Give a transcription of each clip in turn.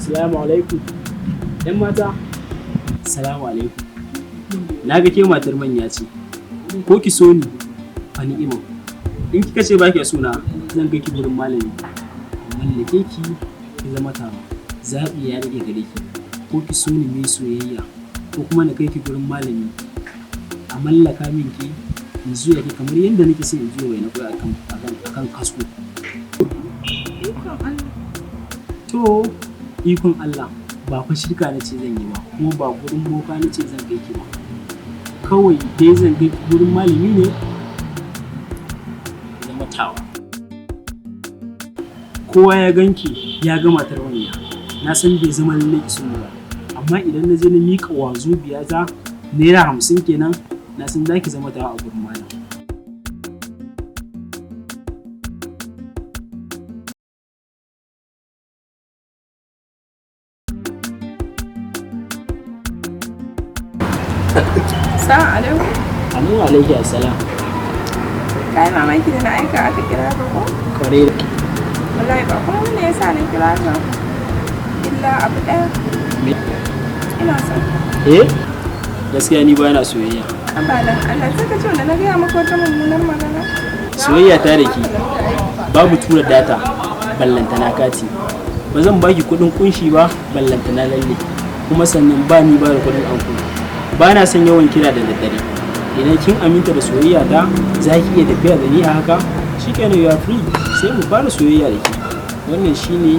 Assalamu alaikum. ‘Yan mata, Assalamu alaikum. Na ga ke matar manya ce, ko ki so ni fa ni'ima. In kika ce ba ki so na zan kai ki gurin malami. Mallake ki ki zama tawa. Zaɓi ya rage gare ki. Ko ki so ni mai soyayya ko kuma na kai ki gurin malami. A mallaka min ki in zuya ki kamar yadda nake son in zuya wai na koya akan kasko. To ikon Allah ba fa shirka na ce zan yi ba kuma ba gurin boka na ce zan kai ki ba. Kawai dai zan kai ki gurin malami ne zama tawa. Kowa ya ganki ya ga matar wanya. Na san bai zama lallai ki so ba. Amma idan na je na miƙa wazo biya ta naira 50 kenan na san za ki zama tawa a gurin malam. Assalamu alaikum. Amin alaihi assalam. Kai mamaki da na aika aka kira ka ko? Kware da ke. Wallahi ba kuma wani ya sa ni kira ka. Illa abu ɗaya. Me? Ina son. Gaskiya ni ba na soyayya. Abadan Allah sai ka ce wanda na gaya maka wata mummunar magana. Soyayya ta da ke babu tura data ballantana kati. Ba zan baki kuɗin kunshi ba ballantana lalle. Kuma sannan ba ni ba da kuɗin anko. Ba na son yawan kira da daddare. Idan kin aminta da soyayya ta za ki iya tafiya da ni a haka shikenan you are free sai mu fara soyayya da ke. Wannan shine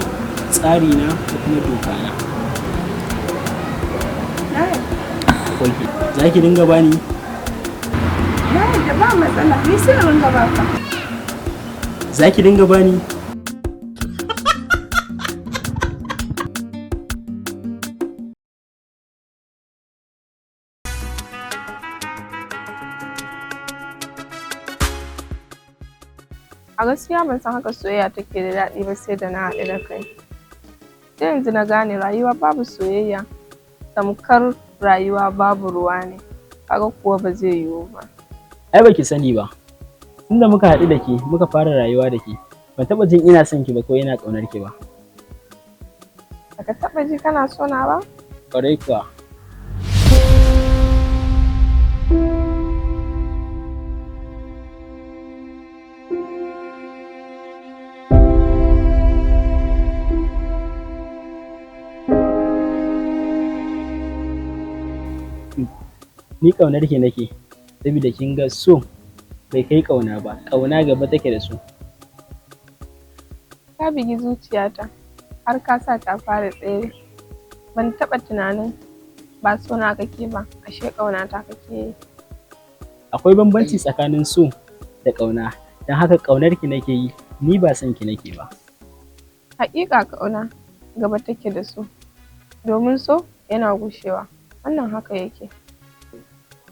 tsari na da kuma doka na. Okay. Za ki dinga bani? Na yadda ba matsala, ni sai ringa baka. Za ki dinga bani? A gaskiya ban san haka soyayya take da daɗi ba sai da na haɗu da kai. Sai yanzu na gane rayuwa babu soyayya tamkar rayuwa babu ruwa ne. Kaga kuwa ba zai yiwu ba. Ai baki sani ba. Tunda muka haɗu da ke muka fara rayuwa da ke ban taɓa jin ina son ki ba ko ina ƙaunar ki ba. Baka taɓa ji kana so na ba? Ƙwarai kuwa. Ni ƙaunar ki nake saboda kin ga so bai kai ƙauna ba, ƙauna gaba take da so. Ka bigi zuciyata har ka sa ta fara tsere. Ban taɓa tunanin ba so na kake ba, ashe ƙauna ta kake yi. Akwai bambanci tsakanin so da ƙauna, don haka ƙaunar ki nake yi, ni ba son ki nake ba. Haƙiƙa ƙauna gaba take da so, domin so yana gushewa, wannan haka yake.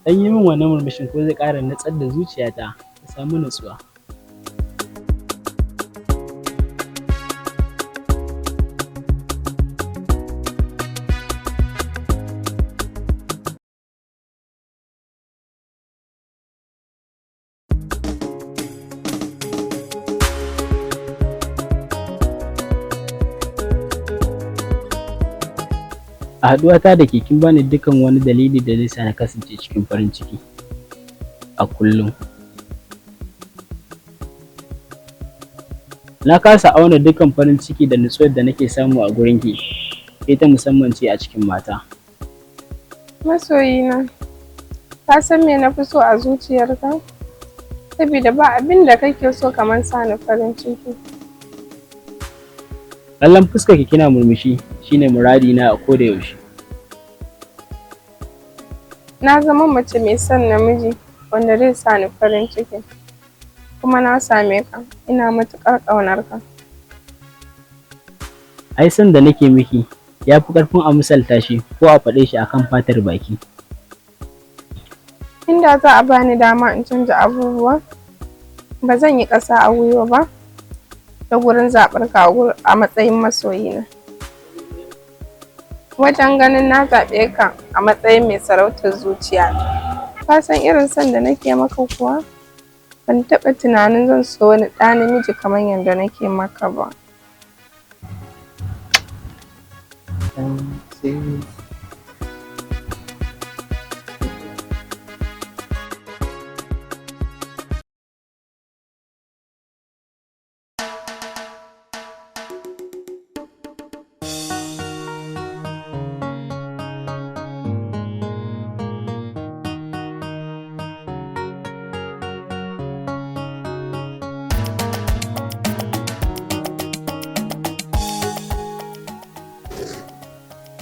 Dan yi min wannan murmushin ko zai ƙara nutsar da zuciyata ta samu nutsuwa. A haɗuwata da ke kin bani dukkan wani dalili da zai sa na kasance cikin farin ciki a kullum. Na kasa auna dukkan farin ciki da nutsuwar da nake samu a gurin ki, ita musamman ce a cikin mata. Masoyina, ka san me na fi so a zuciyarka? Saboda ba abin da kake so kamar sa ni farin ciki. Kallon fuskar ki kina murmushi shine muradi na a koda yaushe. Na zama mace mai son namiji wanda zai sa ni farin ciki. Kuma na same ka, ina matuƙar ƙaunar ka. Ai son da nake miki ya fi ƙarfin a misalta shi ko a faɗe shi akan fatar baki. Inda za a bani dama in canja abubuwa, ba zan yi ƙasa a gwiwa ba da gurin zaɓar ka a matsayin masoyina. Wajen ganin na zaɓe ka a matsayin mai sarautar zuciya. Ka san irin son da nake maka kuwa? Ban taɓa tunanin zan so wani ɗa namiji kamar yadda nake maka ba.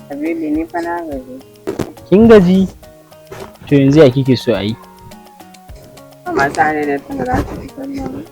Habibi ni fa na gaji. Kin gaji? To yanzu ya kike so a yi? Mata ne da tana za ta fitar da mu.